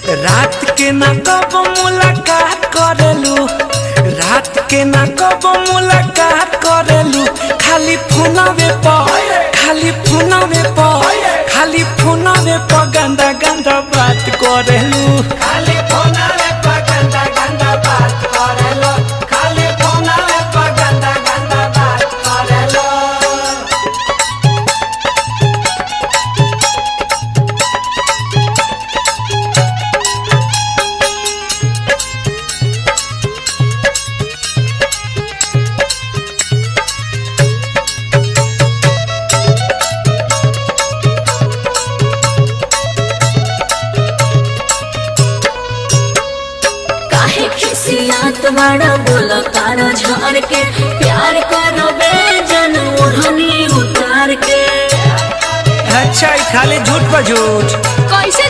रात के ना कब मुलाकात करेलू, रात के ना कब मुलाकात करेलू। खाली फोनवे पर, खाली फोनवे पर, खाली फोनवे पर गंदा गंदा बात करेलू। खाली फोनवे पर गंदा गंदा बात करेलू, खाली फोनवे पर गंदा गंदा बात करेलू। तुम्हारा बोला तारा झाड़ के प्यार करो बेजन ओढ़नी उतार के। अच्छा खाली झूठ पर झूठ। कैसे